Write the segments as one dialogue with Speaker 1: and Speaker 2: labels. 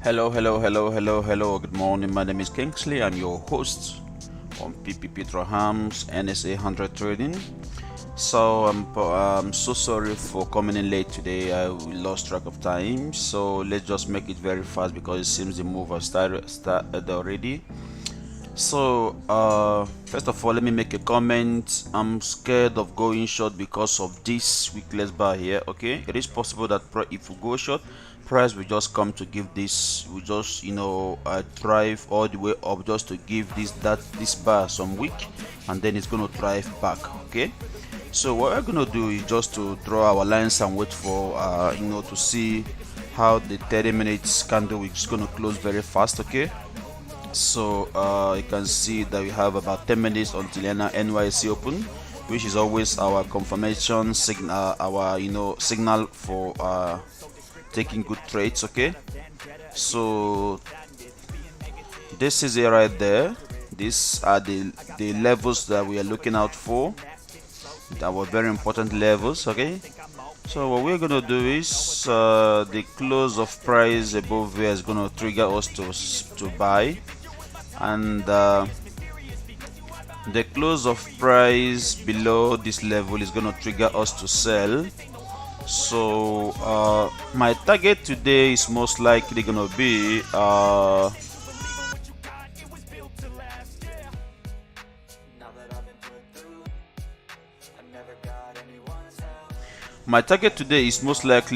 Speaker 1: Hello. Good morning. My name is Kingsley. I'm your host on PPP Traham's NAS100 trading. So I'm so sorry for coming in late today. I lost track of time. So let's just make it very fast because it seems the move has started already. So first of all, let me make a comment. I'm scared of going short because of this weakless bar here. Okay, it is possible that if we go short, price will just come to give this, we just drive all the way up just to give this bar some weak, and then it's going to drive back. Okay, so what we're going to do is just to draw our lines and wait for to see how the 30 minutes candle is going to close very fast. Okay, so you can see that we have about 10 minutes until NYC open, which is always our confirmation signal, our signal for taking good trades. Okay, so this is it right there. These are the levels that we are looking out for, that were very important levels. Okay, so what we're gonna do is the close of price above here is gonna trigger us to buy, and the close of price below this level is gonna trigger us to sell. So my target today is most likely gonna be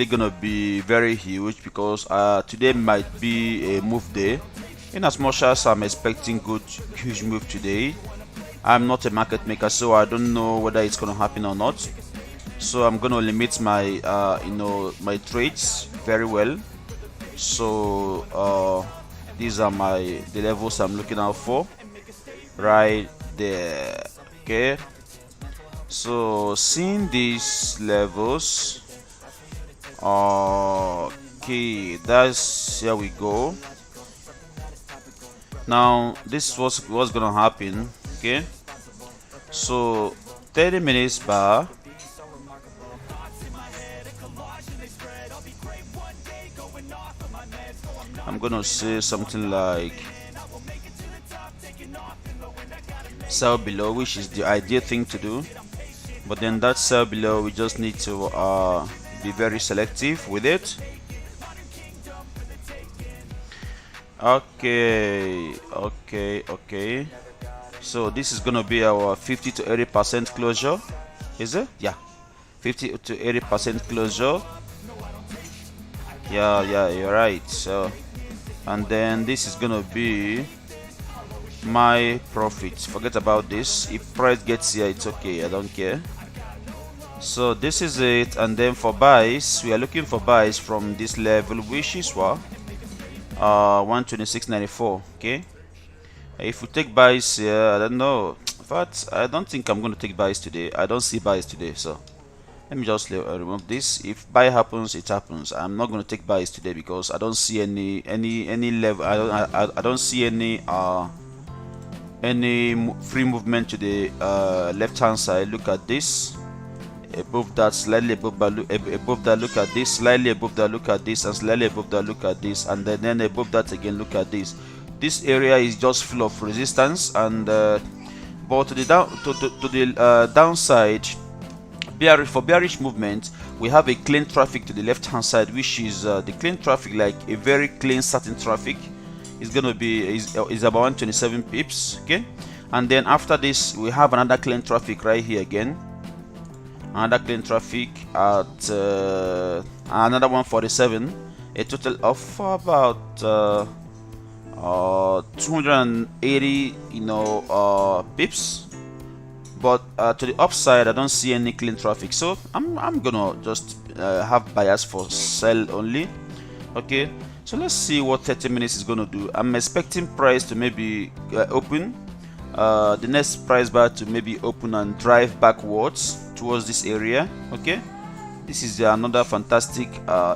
Speaker 1: gonna be very huge, because today might be a move day. In as much as I'm expecting huge move today, I'm not a market maker, so I don't know whether it's gonna happen or not. So I'm gonna limit my my trades very well. So these are the levels I'm looking out for right there. Okay, so seeing these levels, okay, that's, here we go. Now this is what's gonna happen. Okay, so 30 minutes bar, I'm gonna say something like sell below, which is the ideal thing to do. But then that sell below, we just need to be very selective with it. Okay. So this is gonna be our 50 to 80% closure. Is it? Yeah, 50 to 80% closure. Yeah, you're right. So, and then this is gonna be my profit. Forget about this. If price gets here, it's okay, I don't care. So this is it. And then for buys, we are looking for buys from this level, which is what 126.94. okay, if we take buys here, I don't know, but I don't think I'm going to take buys today. I don't see buys today, so let me just remove this. If buy happens, it happens. I'm not going to take buys today because I don't see any level. I don't see any free movement to the left hand side. Look at this, above that, slightly above that, look at this, slightly above that, look at this, and slightly above that, look at this, and then above that again, look at this. This area is just full of resistance, and but to the downside, for bearish movement, we have a clean traffic to the left hand side, which is the clean traffic, like a very clean satin traffic, is gonna be is about 127 pips. Okay, and then after this we have another clean traffic right here again, another clean traffic at another 147, a total of about 280 pips. but to the upside I don't see any clean traffic, so I'm gonna just have bias for sell only. Okay, so let's see what 30 minutes is gonna do. I'm expecting price to maybe open the next price bar to maybe open and drive backwards towards this area. Okay, this is another fantastic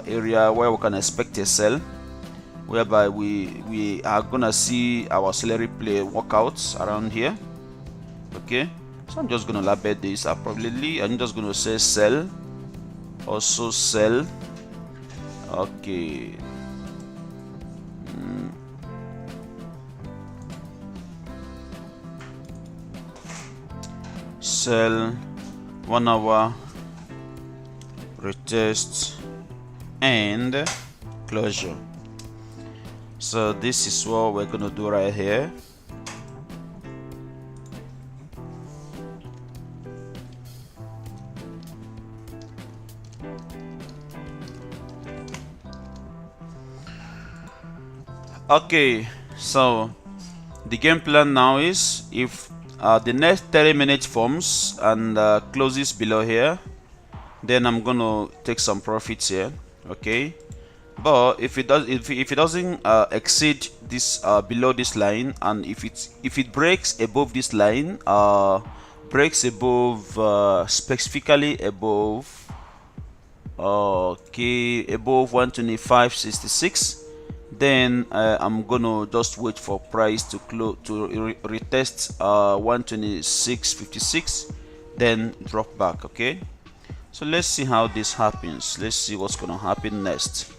Speaker 1: area where we can expect a sell, whereby we are gonna see our salary play workouts around here. Okay, so I'm just gonna label this appropriately. I'm just gonna say sell, also sell. Okay, sell 1 hour, retest, and closure. So this is what we're gonna do right here. Okay, so the game plan now is if the next 30 minutes forms and closes below here, then I'm gonna take some profits here. Okay, but if it doesn't exceed this below this line, and if it breaks above this line, breaks above specifically above, okay, above 125.66, then I'm gonna just wait for price to close to retest 126.56, then drop back. Okay, so let's see how this happens. Let's see what's gonna happen next.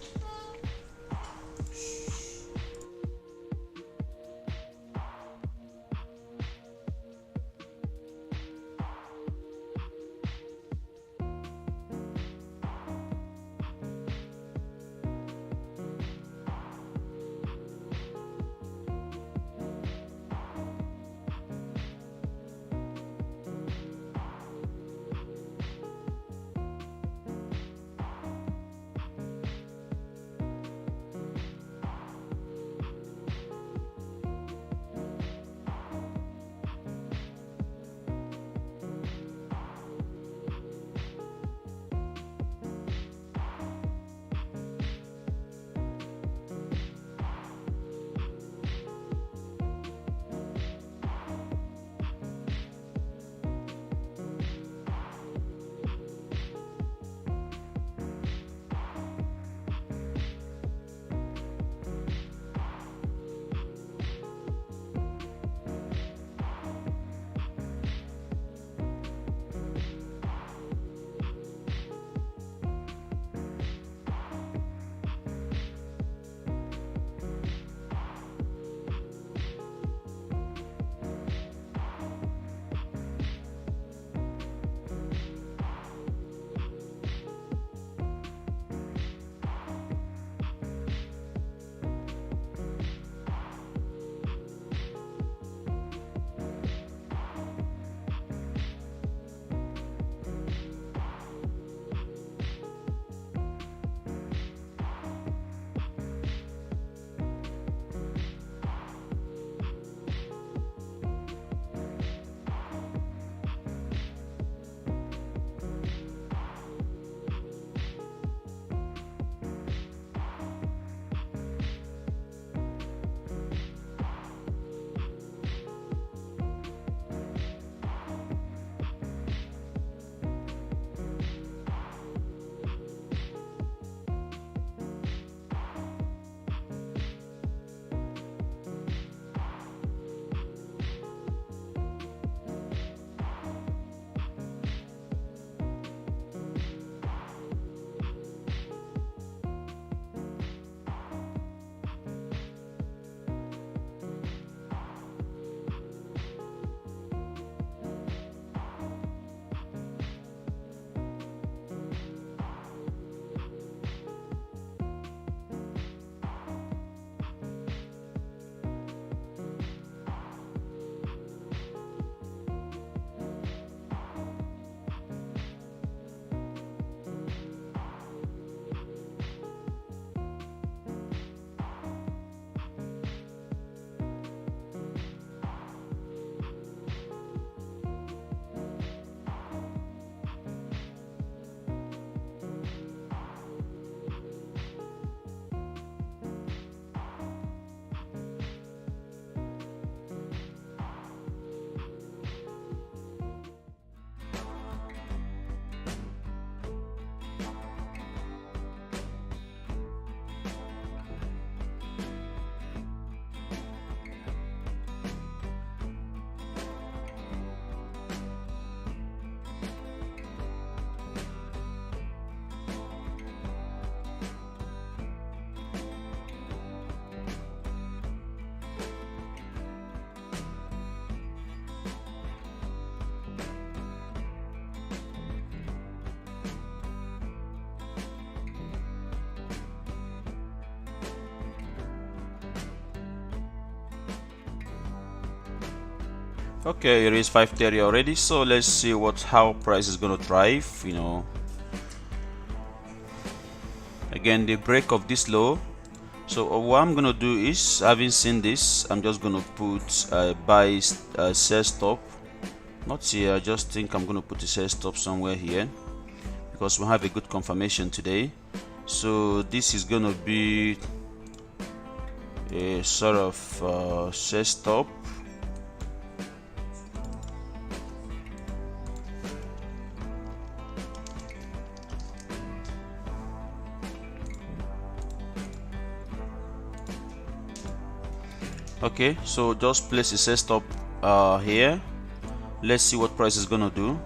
Speaker 1: Okay, it is 5:30 already, so let's see how price is gonna drive. Again, the break of this low. So what I'm gonna do is, having seen this, I'm just gonna put buy sell stop. Not here. I just think I'm gonna put a sell stop somewhere here because we have a good confirmation today. So this is gonna be a sort of sell stop. Okay, so just place a sell stop here. Let's see what price is gonna do.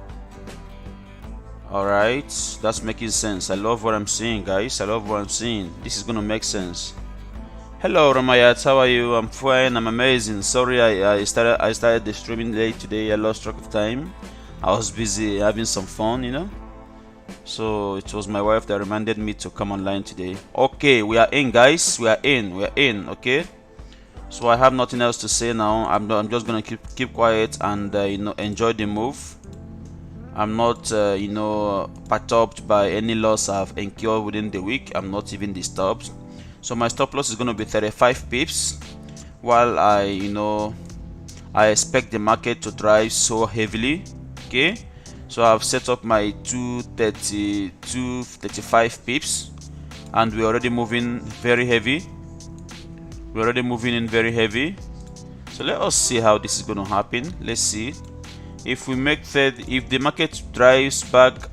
Speaker 1: Alright, that's making sense. I love what I'm seeing, guys. I love what I'm seeing. This is gonna make sense. Hello Ramayat, how are you? I'm fine, I'm amazing. Sorry I started the streaming late today. I lost track of time. I was busy having some fun. So it was my wife that reminded me to come online today. Okay, we are in, guys. We are in. Okay. So I have nothing else to say now. I'm just gonna keep quiet and enjoy the move. I'm not perturbed by any loss I've incurred within the week. I'm not even disturbed. So my stop loss is gonna be 35 pips, while I expect the market to drive so heavily. Okay, so I've set up my 235 pips, and we're already moving very heavy. We're already moving in very heavy. So let us see how this is going to happen. Let's see if we make if the market drives back,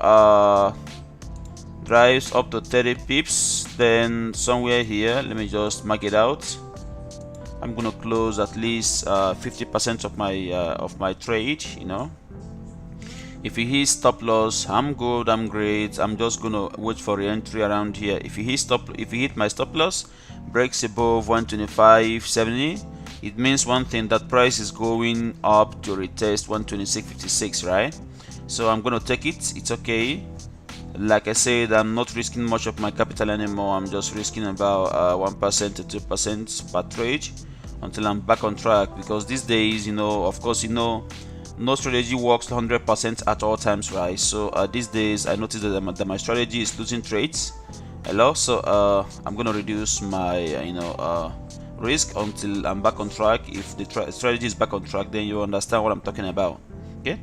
Speaker 1: drives up to 30 pips, then somewhere here, let me just mark it out. I'm going to close at least 50% of my trade. If he hits stop loss, I'm good, I'm great. I'm just gonna wait for re-entry around here. If he hit my stop loss, breaks above 125.70, it means one thing, that price is going up to retest 126.56, right? So I'm gonna take it. It's okay. Like I said, I'm not risking much of my capital anymore. I'm just risking about 1% to 2% per trade until I'm back on track, because these days, of course, no strategy works 100% at all times, right? So these days I noticed that my strategy is losing trades a lot. So I'm gonna reduce my risk until I'm back on track. If the strategy is back on track, then you understand what I'm talking about. Okay,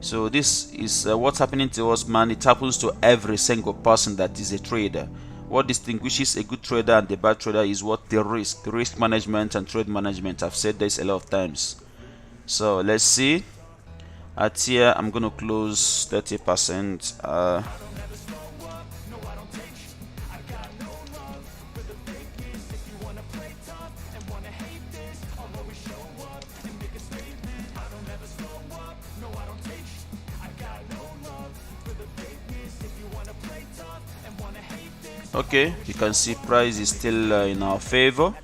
Speaker 1: so this is what's happening to us, man. It happens to every single person that is a trader. What distinguishes a good trader and a bad trader is what the risk management and trade management. I've said this a lot of times. So let's see. At here, I'm gonna close 30%. Okay, you can see price is still in our favor.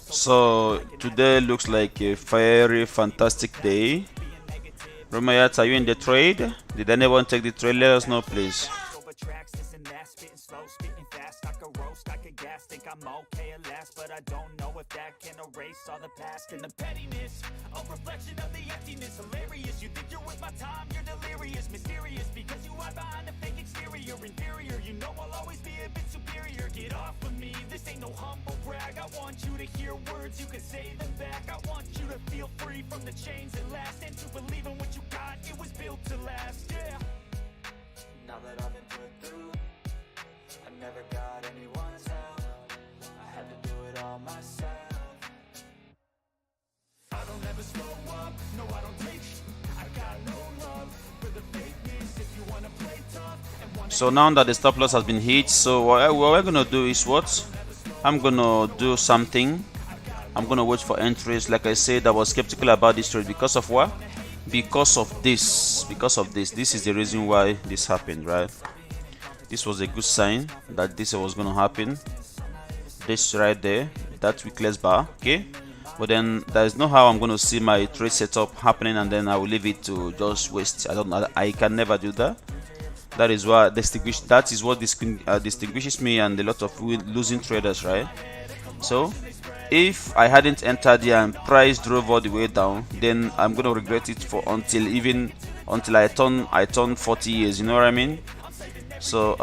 Speaker 1: So today looks like a very fantastic day. Romayat, are you in the trade? Did anyone take the trade? Let us know, please. But I don't know if that can erase all the past and the pettiness, a reflection of the emptiness. Hilarious, you think you're worth my time, you're delirious, mysterious, because you hide behind a fake exterior. Inferior, I'll always be a bit superior. Get off of me, this ain't no humble brag. I want you to hear words, you can say them back. I want you to feel free from the chains that last, and to believe in what you got, it was built to last. Yeah. Now that I've been put through, I never got anyone's help. I had to do it all myself. I don't ever slow up, no I don't take. I got no love for the fakeness. If you wanna play tough and wanna. So now that the stop loss has been hit, so what we're gonna do is what? I'm gonna do something. I'm gonna wait for entries. Like I said, I was skeptical about this trade because of what? Because of this. This is the reason why this happened, right? This was a good sign that this was gonna happen. This right there, that weakness bar, okay? But then there's no how I'm going to see my trade setup happening and then I will leave it to just waste. I can never do that. That is what distinguishes me and a lot of losing traders, right? So If I hadn't entered here and price drove all the way down, then I'm gonna regret it for until I turn 40 years, you know what I mean? So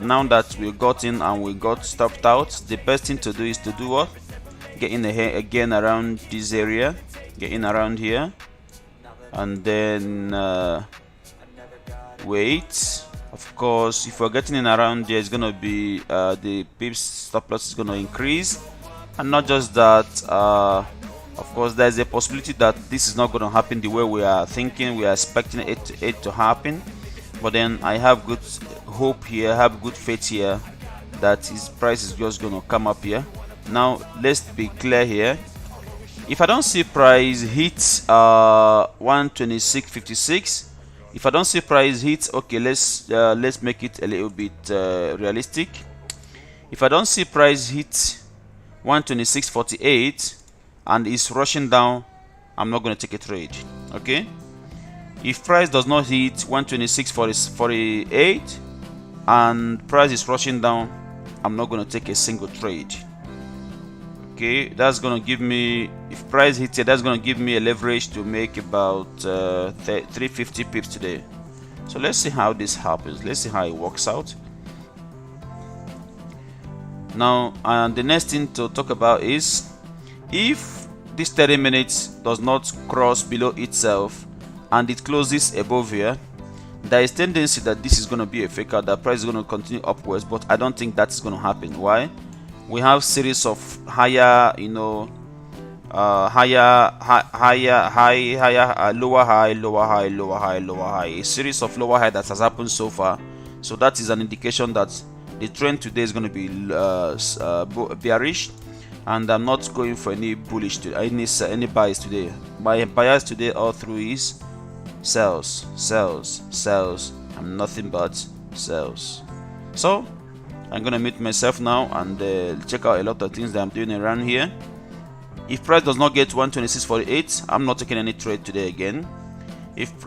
Speaker 1: now that we got in and we got stopped out, the best thing to do is to do what? Get in again around this area, get in around here, and then wait. Of course, if we're getting in around there, it's gonna be the pips stop loss is gonna increase. And not just that, of course, there's a possibility that this is not going to happen the way we are thinking, we are expecting it to happen. But then I have good hope here, I have good faith here that his price is just going to come up here. Now let's be clear here. If I don't see price hit 126.56, if I don't see price hit, okay, let's make it a little bit realistic. If I don't see price hit 126.48 and is rushing down, I'm not going to take a trade. Okay, if price does not hit 126.48 and price is rushing down, I'm not going to take a single trade. Okay, that's going to give me, if price hits here, that's going to give me a leverage to make about 350 pips today. So let's see how this happens, let's see how it works out. Now, the next thing to talk about is if this 30 minutes does not cross below itself and it closes above here, there is tendency that this is going to be a fake out, that price is going to continue upwards, but I don't think that is going to happen. Why? We have series of higher, you know, lower high, a series of lower high that has happened so far. So that is an indication that the trend today is going to be bearish, and I'm not going for any bullish to any buys today. My bias today all through is sells, and nothing but sells. So I'm gonna mute myself now and check out a lot of things that I'm doing around here. If price does not get 126.48, I'm not taking any trade today again. If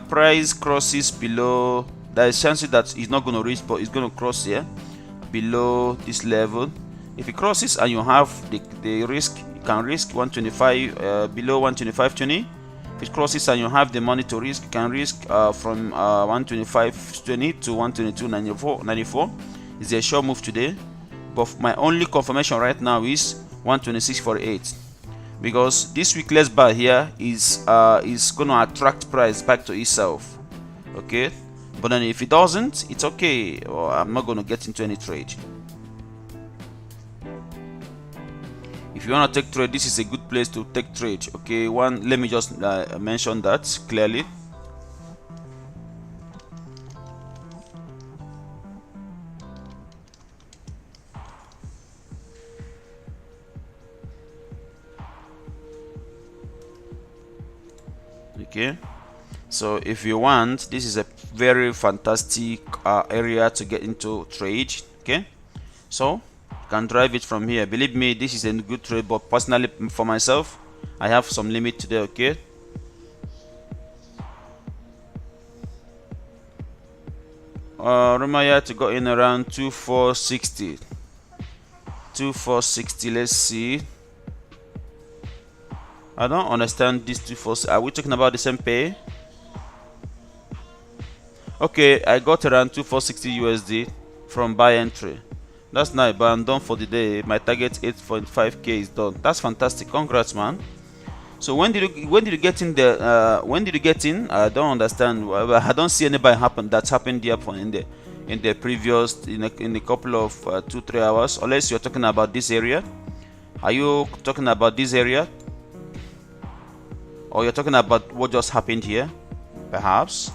Speaker 1: price crosses below, there is chances that it's not going to reach, but it's going to cross here below this level. If it crosses and you have the risk, you can risk 125 below 125.20. If it crosses and you have the money to risk, you can risk from 125.20 to 122.94. It's a sure move today, but my only confirmation right now is 126.48, because this weekly bar here is going to attract price back to itself. Okay, but then if it doesn't, it's okay, or I'm not going to get into any trade. If you want to take trade, this is a good place to take trade. Okay, let me just mention that clearly. Okay, so if you want, this is a very fantastic area to get into trade. Okay, so you can drive it from here. Believe me, this is a good trade, but personally for myself, I have some limit today. Okay, remember to go in around 2460. Let's see. I don't understand these two forces. Are we talking about the same pay? Okay, I got around 2460 USD from buy entry. That's nice, but I'm done for the day. My target 8.5k is done. That's fantastic. Congrats, man. So when did you get in there? When did you get in? I don't understand. I don't see any buy happen. That's happened here in the previous in a couple of 2-3 hours. Unless you're talking about this area. Are you talking about this area? Or you're talking about what just happened here, perhaps?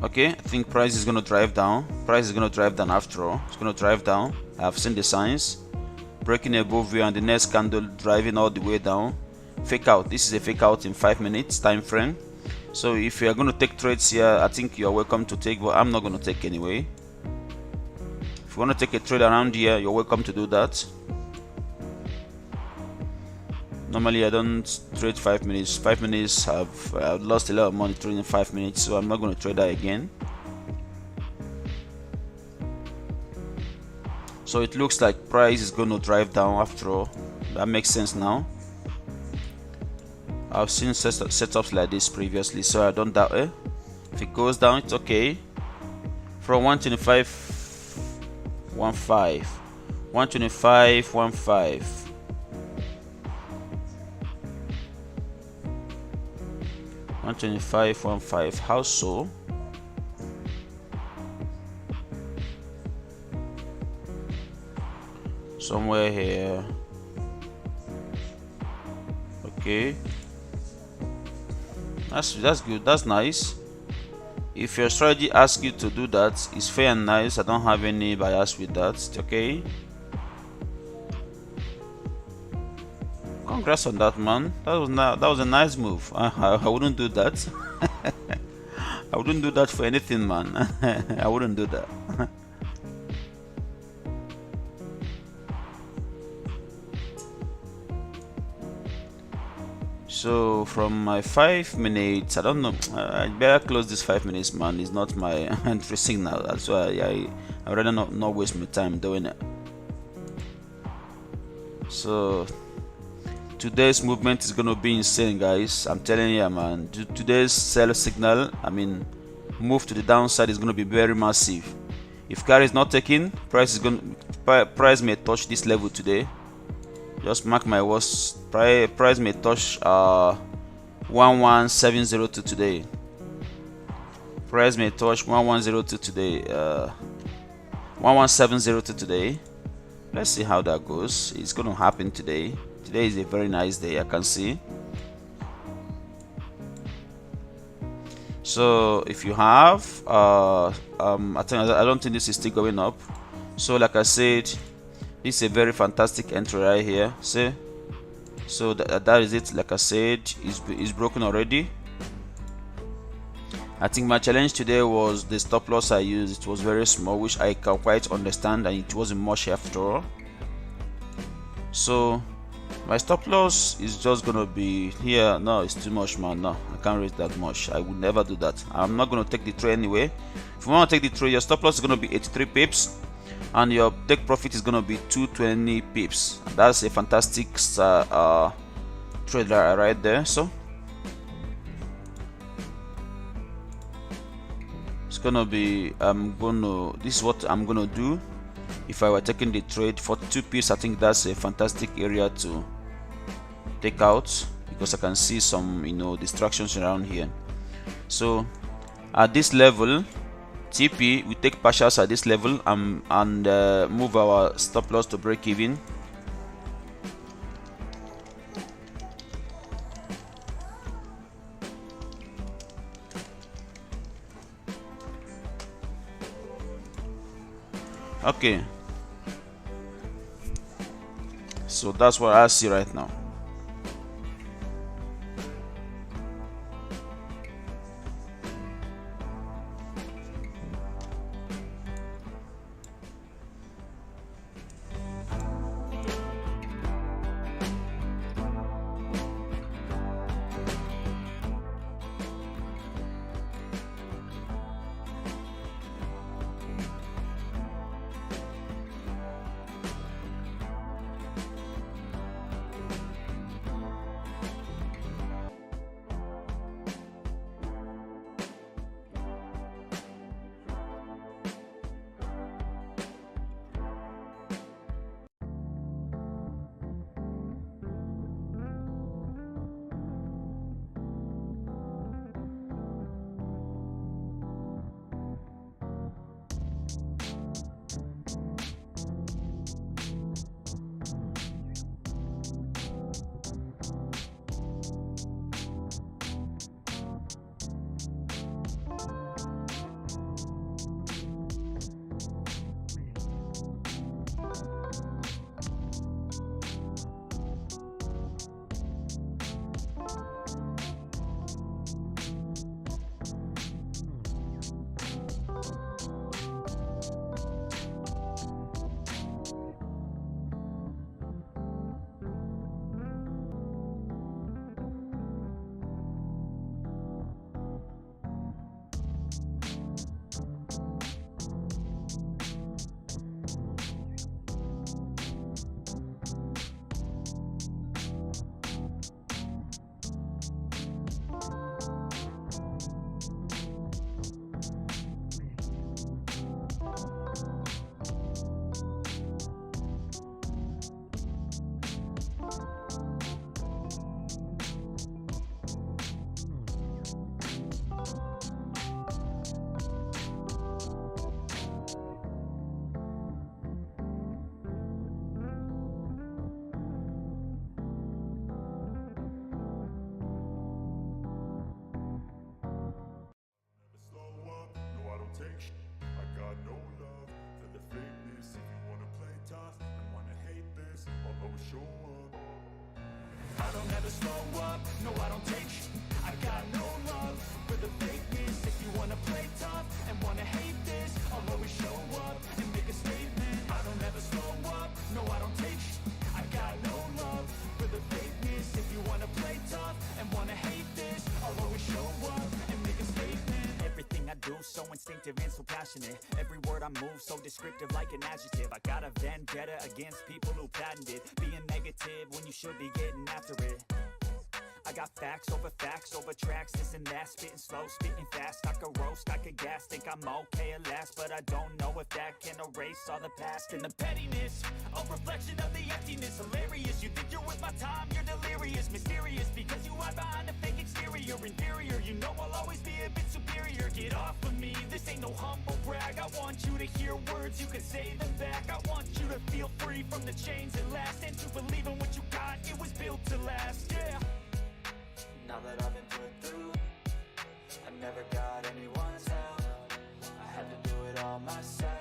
Speaker 1: Okay, I think price is going to drive down. Price is going to drive down after all. It's going to drive down. I've seen the signs. Breaking above here and the next candle driving all the way down. Fake out. This is a fake out in 5 minutes time frame. So if you're going to take trades here, I think you're welcome to take, but I'm not going to take anyway. If you want to take a trade around here, you're welcome to do that. Normally I don't trade 5 minutes. 5 minutes I've lost a lot of money trading 5 minutes, so I'm not going to trade that again. So it looks like price is going to drive down after all. That makes sense now. I've seen setups like this previously, so I don't doubt it. If it goes down, it's okay. From 125.15, 125.15, 125.15. How so? Somewhere here. Okay. That's good. That's nice. If your strategy asks you to do that, it's fair and nice. I don't have any bias with that. It's okay. Congrats on that, man. That was a nice move. I wouldn't do that. I wouldn't do that for anything, man. I wouldn't do that. So from my 5 minutes, I don't know. I better close this 5 minutes, man. It's not my entry signal. That's why I rather not waste my time doing it. So today's movement is gonna be insane, guys. I'm telling you, man. Today's sell signal, I mean, move to the downside is gonna be very massive. If carry is not taken, price may touch this level today. Just mark my words. Price may touch 11702 today. Price may touch 1102 today. 11702 today. Let's see how that goes. It's gonna happen today. Today is a very nice day, I can see. So if you have, I don't think this is still going up. So like I said, this is a very fantastic entry right here. See, so that is it. Like I said, is broken already. I think my challenge today was the stop loss I used. It was very small, which I can quite understand, and it wasn't much after all. So my stop loss is just gonna be here. No, it's too much, man. No, I can't raise that much. I would never do that. I'm not gonna take the trade anyway. If you want to take the trade, your stop loss is gonna be 83 pips. And your take profit is gonna be 220 pips. That's a fantastic trade right there. So it's gonna be this is what I'm gonna do if I were taking the trade. 42 pips, I think that's a fantastic area to take out, because I can see some distractions around here. So at this level, TP, we take partials at this level and move our stop loss to break even. Okay, so that's what I see right now.
Speaker 2: never slow up, no I don't take sh I got no love for the fakeness. If you wanna play tough and wanna hate this, I'll always show up and make a statement. I don't ever slow up, no I don't take sh I got no love for the fakeness. If you wanna play tough and wanna hate this, I'll always show up and make a statement. Everything I do so instinctive and so passionate. Every word I move so descriptive like an adjective. I got a vendetta against people who patented being negative when you should be getting after it. I got facts over tracks, this and that, spitting slow, spitting fast. I could roast, I could gas, think I'm okay at last, but I don't know if that can erase all the past and the pettiness. A reflection of the emptiness, hilarious. You think you're worth my time, you're delirious, mysterious, because you hide behind a fake exterior, inferior. You know I'll always be a bit superior. Get off of me, this ain't no humble brag. I want you to hear words, you can say them back. I want you to feel free from the chains that last, and to believe in what you got, it was built to last, yeah. Now that I've been put through, I never got anyone's help. I had to do it all myself.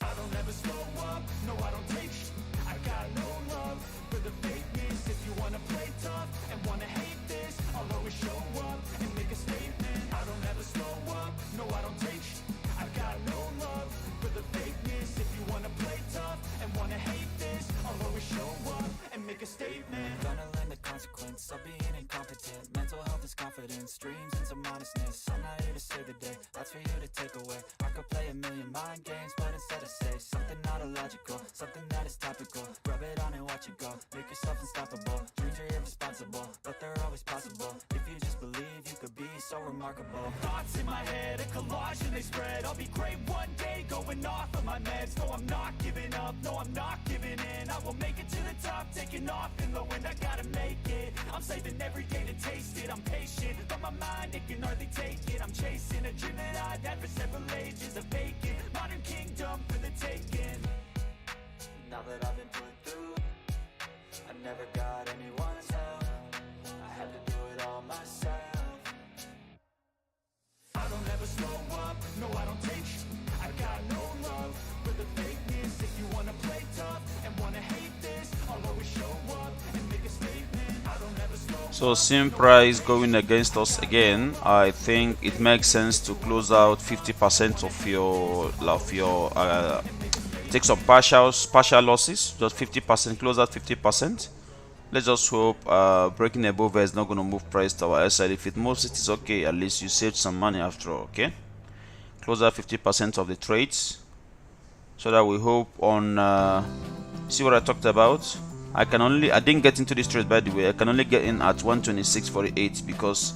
Speaker 2: I don't ever slow up, no I don't take sh I got no love for the fakeness. If you wanna play tough and wanna hate this, I'll always show up and make a statement. I don't ever slow up, no I don't take sh I got no love for the fakeness. If you wanna play tough and wanna hate this, I'll always show up and make a statement. Gonna learn the consequence of being incompetent. Mental health is confidence, dreams into modestness. I'm not here to save the day, that's for you to take away. I could play a million mind games, but instead I say something not illogical, something that is topical. Rub it on and watch it go, make yourself unstoppable. Dreams are irresponsible, but they're always possible. If you just believe, you could be so remarkable. Thoughts in my head, a collage and they spread. I'll be great one day, going off of my meds. No, I'm not giving up, no, I'm not giving in. I will make it to the top, taking off in the wind. I gotta make it, I'm saving every day to taste it. I'm patient, but my mind, it can hardly take it. I'm chasing a dream that I've had for several ages. A vacant, modern kingdom for the taking. Now that I've been put through, I never got anyone's help. I had to do it all myself. I don't ever slow up, no I don't take sh I got no love for the fakeness. If you wanna play tough and wanna hate this, I'll always show up and make a statement. I don't ever slow up.
Speaker 1: So sim price going against us again. I think it makes sense to close out 50% of your take some partial losses, just 50%, close out 50%. Let's just hope breaking above is not going to move price to our side. If it moves, it is okay. At least you saved some money after all. Okay, close out 50% of the trades, so that we hope on see what I talked about. I didn't get into this trade, by the way. I can only get in at 126.48 because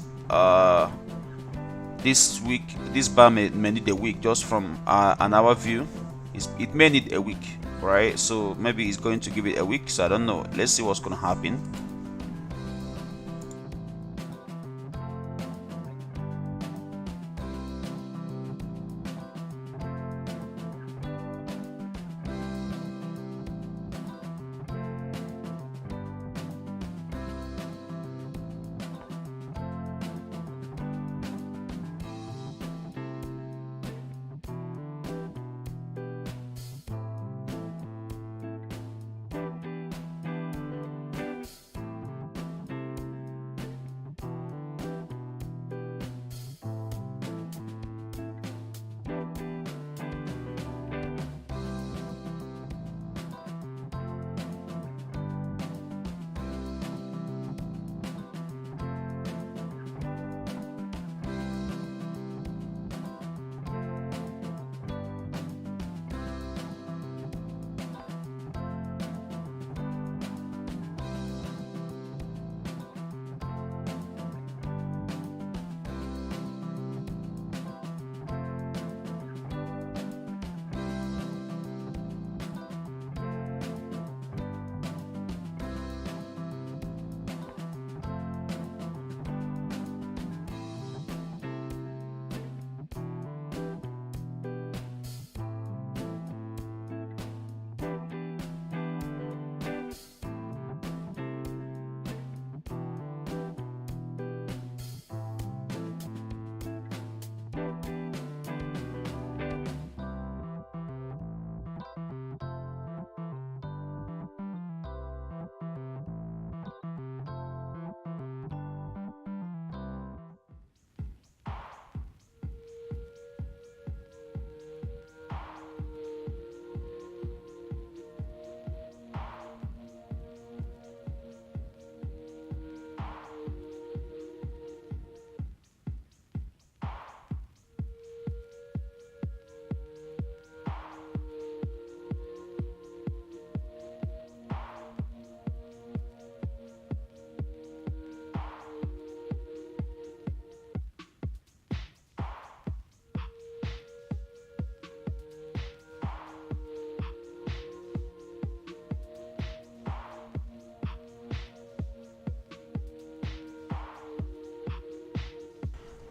Speaker 1: this bar may need a week. Just from an hour view, it may need a week, right? So maybe it's going to give it a week, so I don't know. Let's see what's going to happen.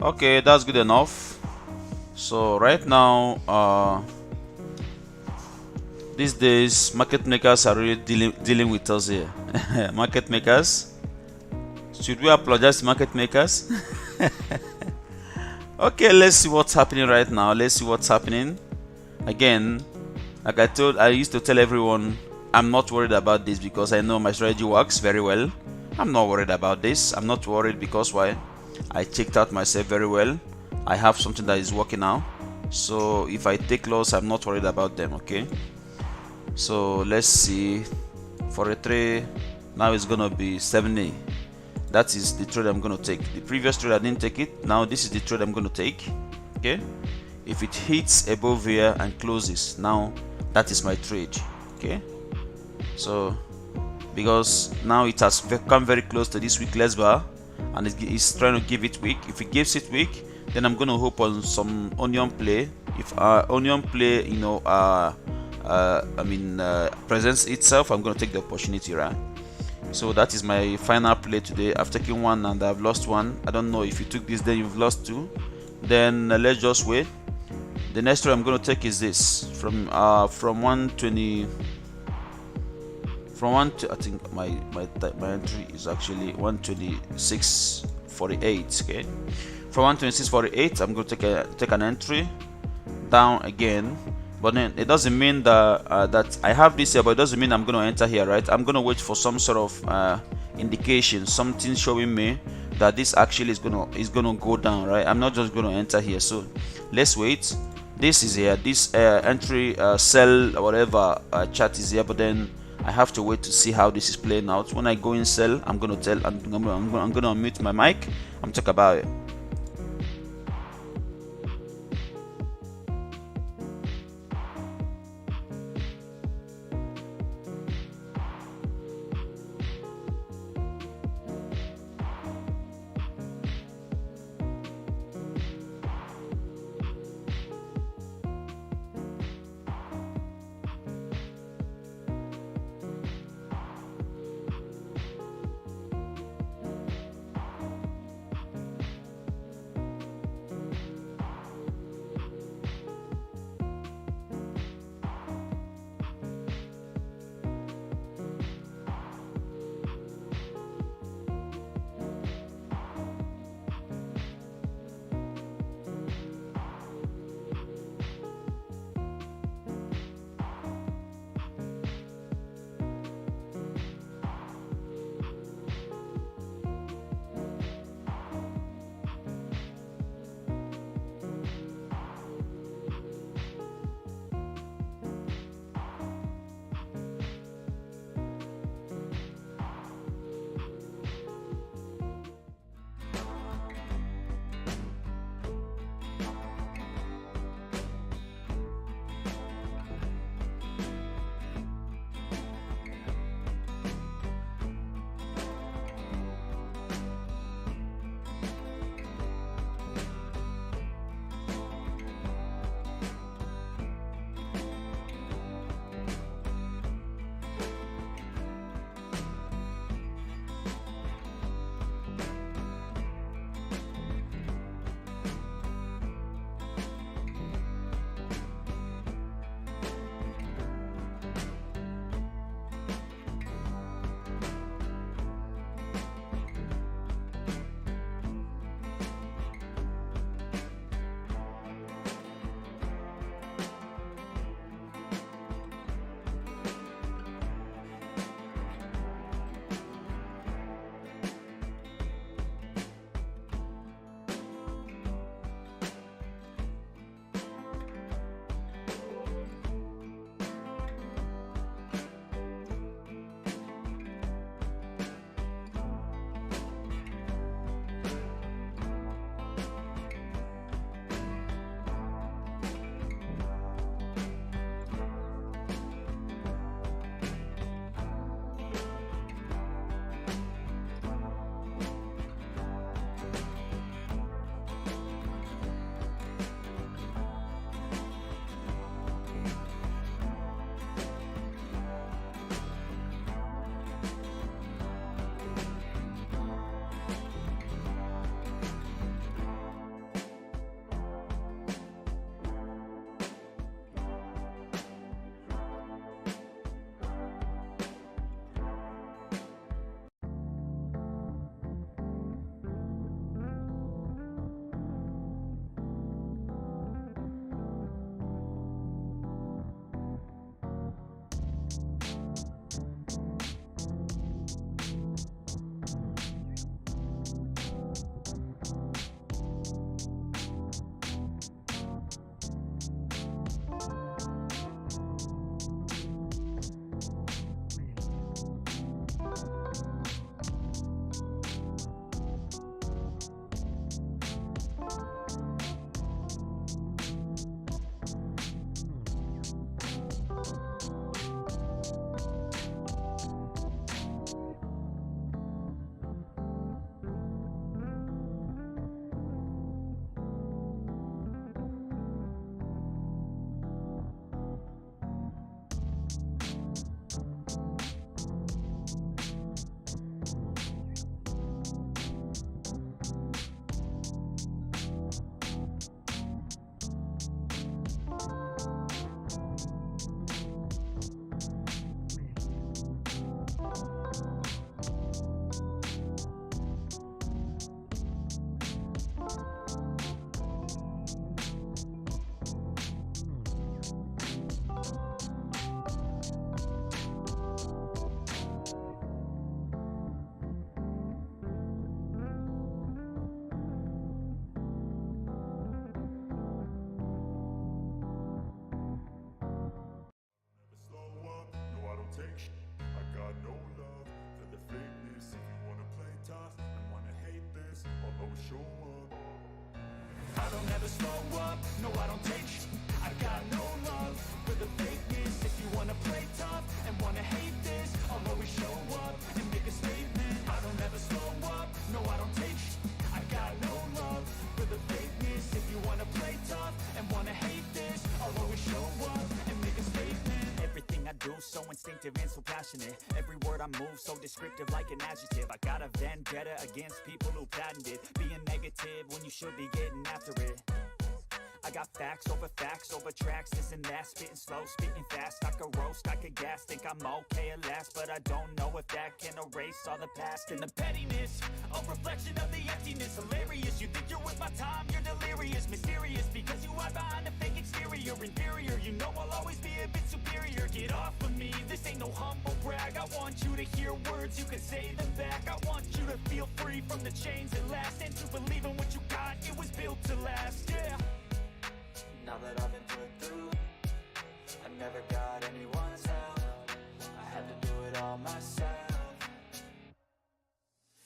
Speaker 1: Okay, that's good enough. So right now, these days market makers are really dealing with us here. Market makers, should we apologize to market makers? Okay, let's see what's happening right now. Let's see what's happening. Again, like I used to tell everyone, I'm not worried about this because I know my strategy works very well. I'm not worried about this. I'm not worried because why? I checked out myself very well. I have something that is working now. So if I take loss, I'm not worried about them, okay? So let's see. For a trade, now it's gonna be 7A. That is the trade I'm gonna take. The previous trade I didn't take it. Now this is the trade I'm gonna take. Okay. If it hits above here and closes, now that is my trade. Okay. So because now it has come very close to this weakless bar, and it's trying to give it weak. If it gives it weak, then I'm gonna hope on some onion play. If onion play, presents itself, I'm gonna take the opportunity, right? So that is my final play today. I've taken one and I've lost one. I don't know if you took this, then you've lost two. Then let's just wait. The next trade I'm gonna take is this from 120. From I think my entry is actually 126.48. Okay, from 126.48, I'm gonna take an entry down again. But then it doesn't mean that that I have this here, but it doesn't mean I'm going to enter here, right? I'm going to wait for some sort of indication, something showing me that this actually is going to go down, right? I'm not just going to enter here. So let's wait. This is here. This entry sell or whatever chart is here, but then I have to wait to see how this is playing out. When I go in sell, I'm going to unmute my mic. I'm talk about it.
Speaker 2: never slow up, no I don't take sh**. I got no love for the fakeness. If you wanna play tough and wanna hate this, I'll always show up and make a statement. I don't ever slow up, no I don't take sh**. I got no love for the fakeness. If you wanna play tough and wanna hate this, I'll always show up and make a statement.
Speaker 3: Everything I do so instinctive and so passionate. Every word I move so descriptive like an adjective. I got a vendetta against people who patented being negative when you should be getting after it. I got facts over tracks, this and that. Spitting slow, spitting fast. I could roast, I could gas. Think I'm okay at last, but I don't know if that can erase all the past. And the pettiness, a reflection of the emptiness. Hilarious, you think you're worth my time, you're delirious. Mysterious, because you hide behind a fake exterior. Inferior, you know I'll always be a bit superior. Get off of me, this ain't no humble brag. I want you to hear words, you can say them back. I want you to feel free from the chains that last, and to believe in what you got, it was built to last, yeah.
Speaker 4: Now that I've been put through, I never got anyone's help. I had to do it all myself.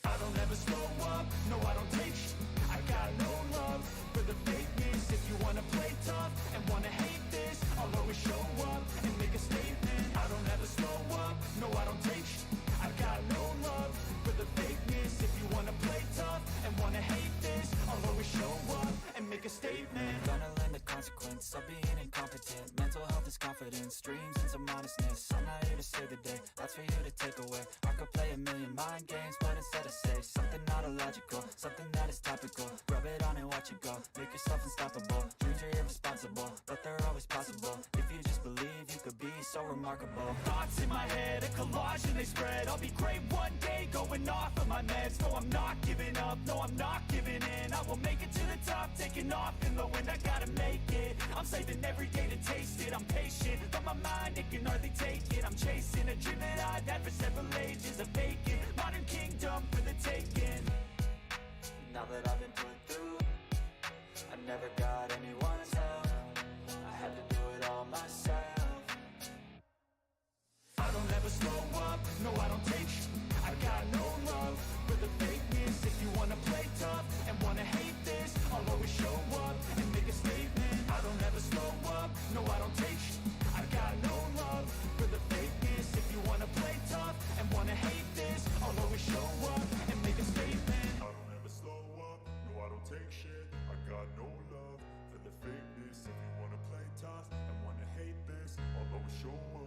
Speaker 2: I don't ever slow up, no I don't take sh**. I got no love for the fakeness. If you wanna play tough and wanna hate this, I'll always show up and make a statement. I don't ever slow up, no I don't take sh**. I got no love for the fakeness. If you wanna play tough and wanna hate this, I'll always show up and make a statement.
Speaker 4: Gonna learn the consequence of being incompetent. Mental health is confidence, dreams and some honestness. I'm not here to save the day, that's for you to take away. I could play a million mind games, but instead I say something not illogical, something that is topical. Rub it on and watch it go, make yourself unstoppable. Dreams are irresponsible, but they're always possible. If you just believe, you could be so remarkable.
Speaker 2: Thoughts in my head, a collage and they spread. I'll be great one day, going off of my meds. No, I'm not giving up, no, I'm not giving in. I will make it to the top, taking off in the wind. I gotta make it, I'm saving every day to taste it. I'm patient, but my mind, it can hardly take it. I'm chasing a dream that I've had for several ages. A vacant, modern kingdom for the taking.
Speaker 4: Now that I've been put through, I never got anyone's help. I had to do it all myself.
Speaker 2: I don't ever slow up, no I don't take sh**. I got no love for the fakeness. If you wanna play tough and wanna hate this, I'll always show up and make a statement. I don't ever slow up, no I don't take sh**. I got no love for the fakeness. If you wanna play tough and wanna hate this, I'll always show up and make a statement.
Speaker 5: I don't ever slow up, no I don't take shit. I got no love for the fakeness. If you wanna play tough and wanna hate this, I'll always show up.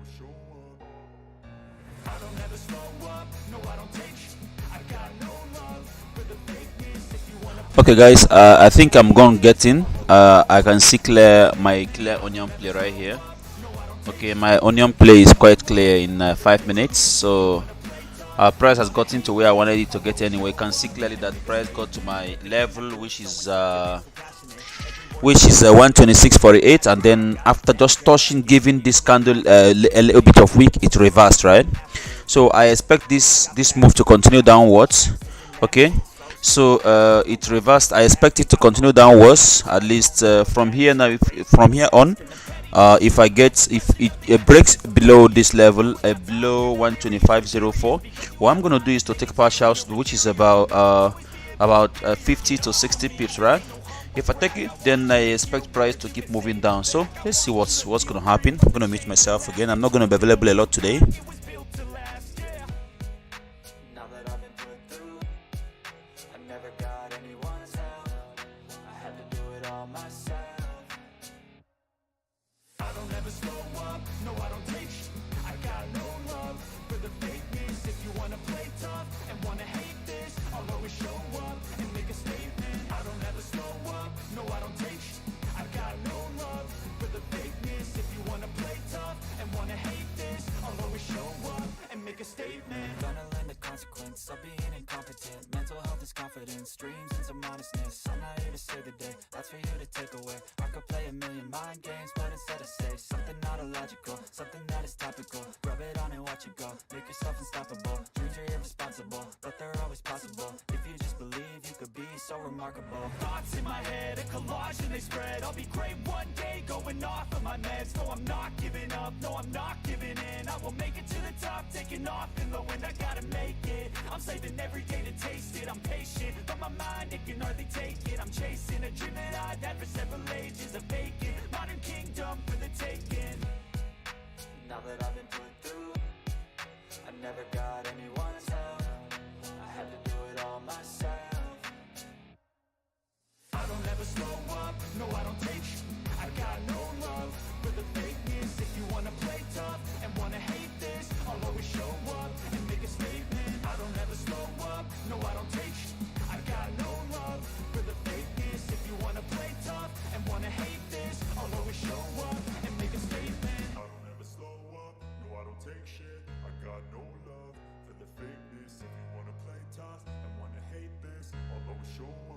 Speaker 5: always show up.
Speaker 2: I don't ever slow up, no I don't take sh I got no love for the fakeness. If you wanna
Speaker 1: Okay guys, I think I'm gonna get in. I can see my clear onion play right here. Okay, my onion play is quite clear in 5 minutes, so our price has gotten to where I wanted it to get anyway. You can see clearly that price got to my level, which is 126.48, and then after just touching, giving this candle a little bit of wick, it reversed, right? So I expect this move to continue downwards. Okay, so it reversed. I expect it to continue downwards at least from here now. From here on, if it breaks below this level, below 125.04, what I'm gonna do is to take partials, which is about 50 to 60 pips, right? If I take it, then I expect price to keep moving down. So let's see what's gonna happen. I'm gonna mute myself again. I'm not gonna be available a lot today.
Speaker 4: Now that I've been put through, I never got anyone's help. I had to do it all myself.
Speaker 2: I don't ever slow up, no I don't take sh I got no love for the fakeness. If you wanna play tough and wanna hate this, I'll always show up and make a statement. I don't ever slow up, no I don't take sh I got no love for the fakeness. If you wanna play tough and wanna hate this, I'll always show up and make a statement.
Speaker 4: Gonna learn the consequence of being incompetent. Mental health is confidence, dreams and some honestness. I'm not here to save the day, that's for you to take away. I could play a million mind games, but instead I say something not illogical, something that is topical. Rub it on and watch it go, make yourself unstoppable. Dreams are irresponsible, but they're always possible. If you just believe, you could be so remarkable.
Speaker 2: Thoughts in my head, a collage and they spread. I'll be great one day, going off of my meds. No, I'm not giving up, no, I'm not giving in. I will make it to the top, taking off in the wind. I gotta make it, I'm saving every day to taste it. I'm patient, but my mind, it can hardly take it. I'm chasing a dream that I've had for several ages. A vacant, modern kingdom for the taking.
Speaker 4: Now that I've been put through, I never got anyone's help. I had to do it all myself.
Speaker 2: I don't ever slow up, no I don't take sh I got no love for the fakeness. If you wanna play tough and wanna hate this, I'll always show up and make a statement. I don't ever slow up, no I don't take sh I got no love for the fakeness. If you wanna play tough and wanna hate this, I'll always show up and make a statement.
Speaker 5: I don't ever slow up, no I don't take shit. I got no love for the fakeness. If you wanna play tough and wanna hate this, I'll always show up.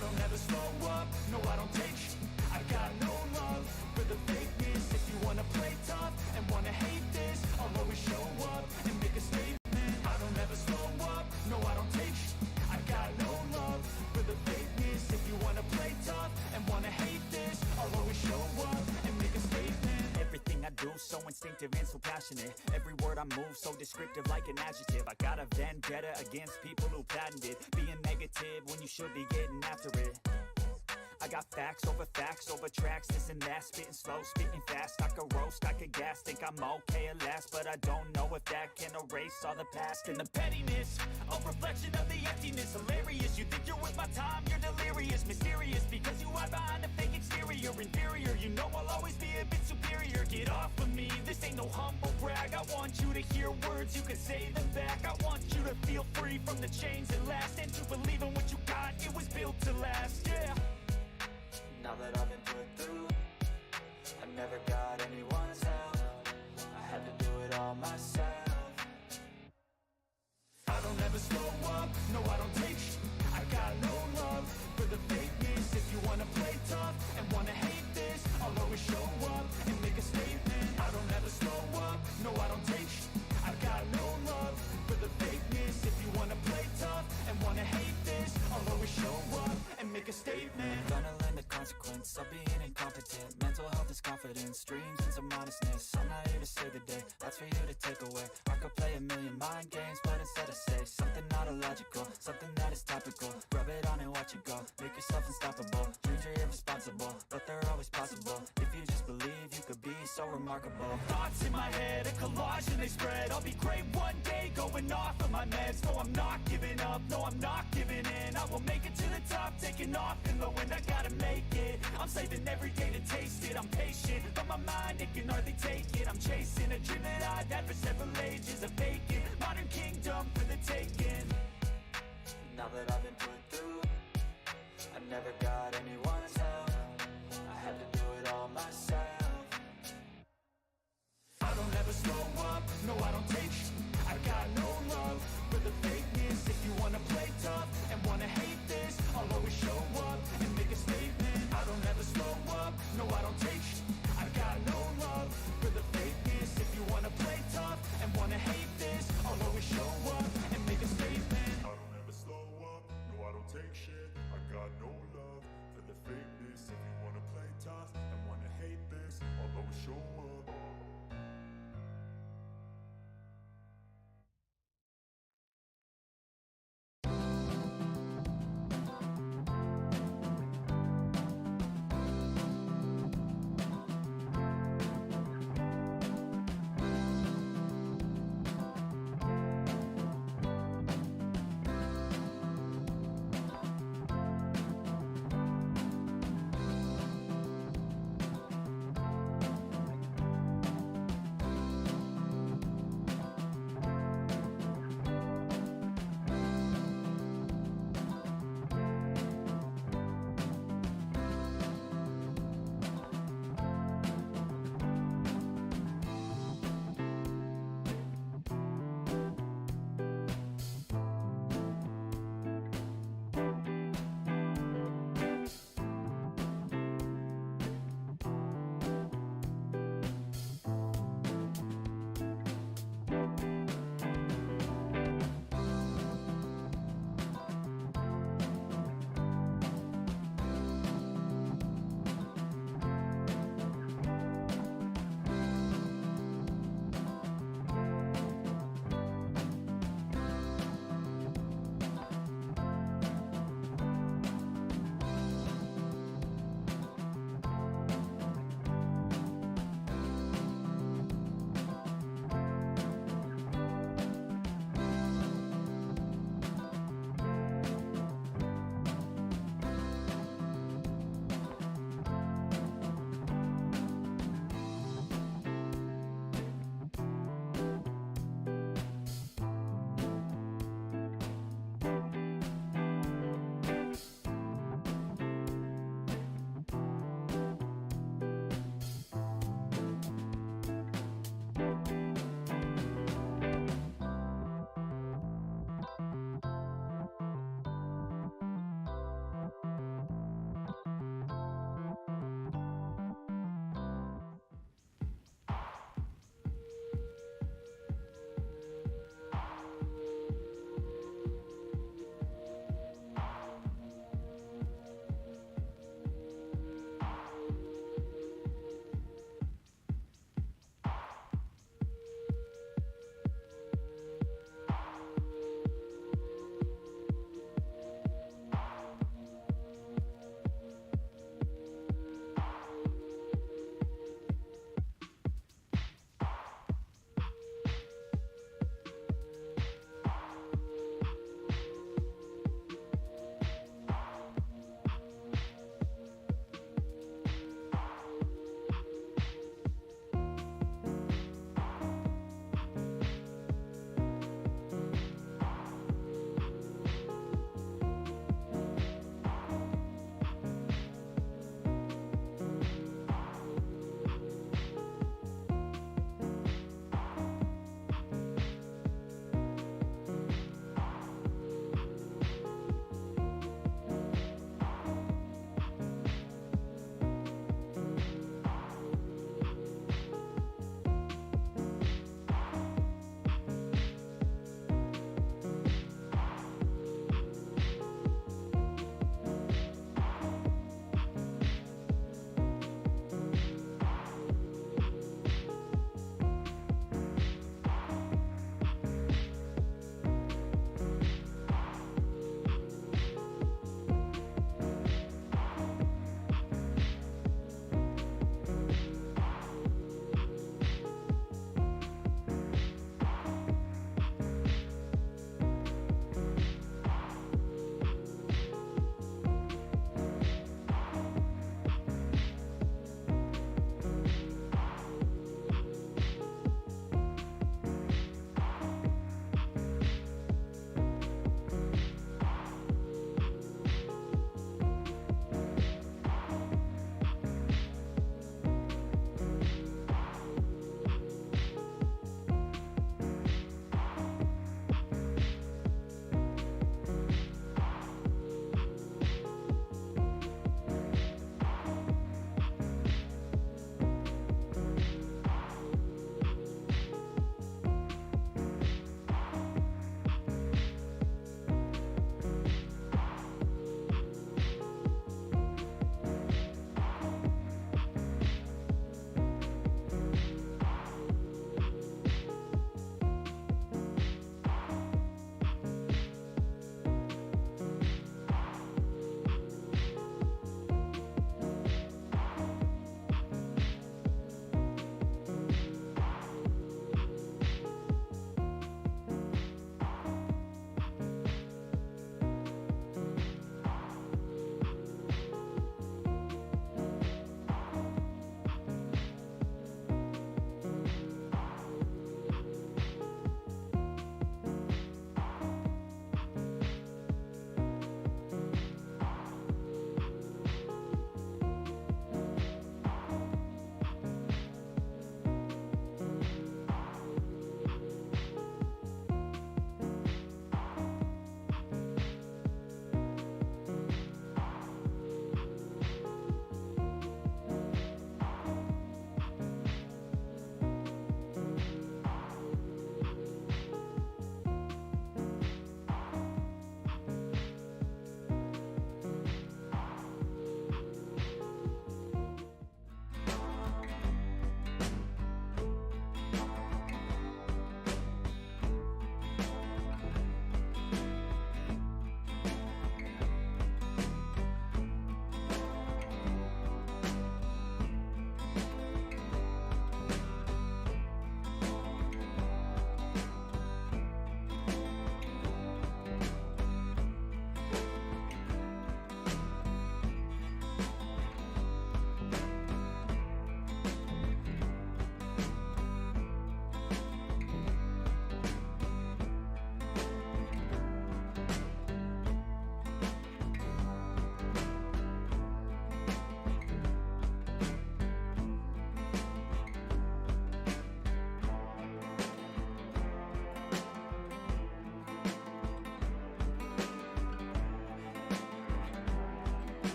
Speaker 2: I don't ever slow up, no I don't take sh**. I got no love for the fakeness. If you wanna play tough and wanna hate this, I'll always show up and make a statement. I don't ever slow up, no I don't take sh**. I got no love for the fakeness. If you wanna play tough and wanna hate this, I'll always show up and make a statement.
Speaker 3: Everything I do so instinctive and so passionate. Every word I move so descriptive like an adjective. I got a vendetta against people who patented being negative when you should be getting after it. I got facts over tracks, this and that. Spitting slow, spitting fast. I could roast, I could gas. Think I'm okay at last, but I don't know if that can erase all the past. And the pettiness, a reflection of the emptiness. Hilarious, you think you're worth my time, you're delirious. Mysterious, because you hide behind a fake exterior. Inferior, you know I'll always be a bit superior. Get off of me, this ain't no humble brag. I want you to hear words, you can say them back. I want you to feel free from the chains that last, and to believe in what you got, it was built to last, yeah.
Speaker 4: Now that I've been put through, I never got anyone's help. I had to do it all myself.
Speaker 2: I don't ever slow up, no I don't take sh**. I got no love for the fakeness. If you wanna play tough and wanna hate this, I'll always show up and make a statement. I don't ever slow up, no I don't take sh**. I got no love for the fakeness. If you wanna play tough and wanna hate this, I'll always show up and make a statement.
Speaker 4: Gonna learn the consequence of being incompetent. Mental health is confidence, dreams and some honestness. I'm not here to save the day, that's for you to take away. I could play a million mind games, but instead I say something not illogical, something that is topical. Rub it on and watch it go, make yourself unstoppable. Dreams are irresponsible, but they're always possible. If you just believe, you could be so remarkable.
Speaker 2: Thoughts in my head, a collage and they spread. I'll be great one day, going off of my meds. No, I'm not giving up, no, I'm not giving in. I will make it to the top, taking off in the wind. I gotta make it, I'm saving every day to taste it. I'm patient, but my mind, it can hardly take it. I'm chasing a dream that I've had for several ages. A vacant, modern kingdom for the taking.
Speaker 4: Now that I've been put through, I never got anyone's help. I had to do it all myself.
Speaker 2: I don't ever slow up, no I don't take sh**. I got no love for the fakeness. If you wanna play tough and wanna hate this, I'll always show up and make a statement. I don't ever slow up, no I don't take sh**. I got no love for the fakeness. If you wanna play tough and wanna hate this, I'll always show up and make a statement.
Speaker 5: I don't ever slow up, no I don't take shit. I got no love for the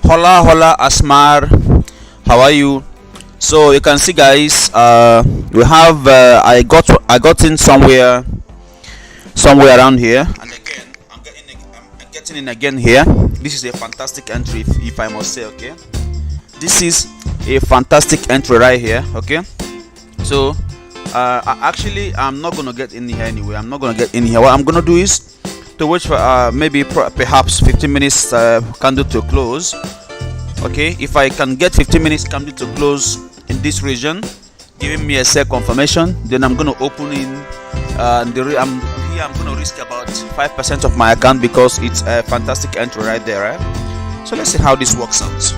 Speaker 1: Hola, hola, Asmar. How are you? So you can see, guys, we have I got in somewhere around here, and again I'm getting in again here. This is a fantastic entry, if I must say. Okay, this is a fantastic entry right here. Okay, so I'm not gonna get in here anyway. I'm not gonna get in here. What I'm gonna do is to wait for perhaps 15 minutes candle to close. Okay, if I can get 15 minutes candle to close in this region, giving me a sell confirmation, then I'm gonna open in. I'm gonna risk about 5% of my account because it's a fantastic entry right there, right? So let's see how this works out.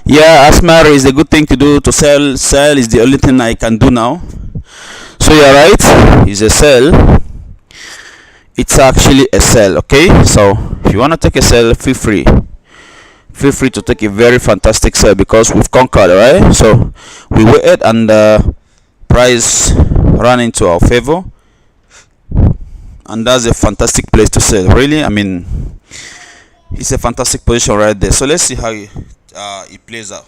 Speaker 1: Yeah, Asmar is a good thing to do. To sell is the only thing I can do now. So you're right, it's a sell. It's actually a sell. Okay, so if you want to take a sell, feel free to take a very fantastic sell because we've conquered. Right, so we waited and price ran into our favor, and that's a fantastic place to sell. Really, I mean, it's a fantastic position right there. So let's see how it plays out.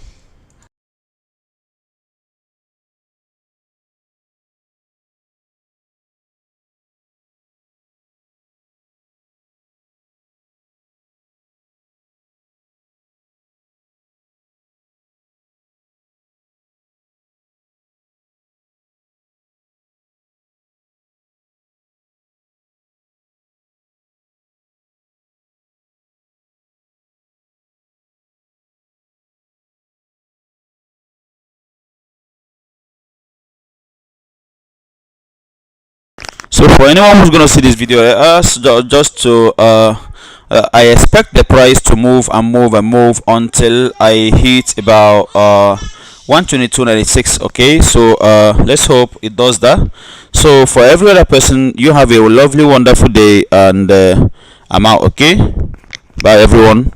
Speaker 1: So for anyone who's gonna see this video, just to I expect the price to move and move and move until I hit about 122.96. Okay, so let's hope it does that. So for every other person, you have a lovely, wonderful day, and I'm out. Okay, bye everyone.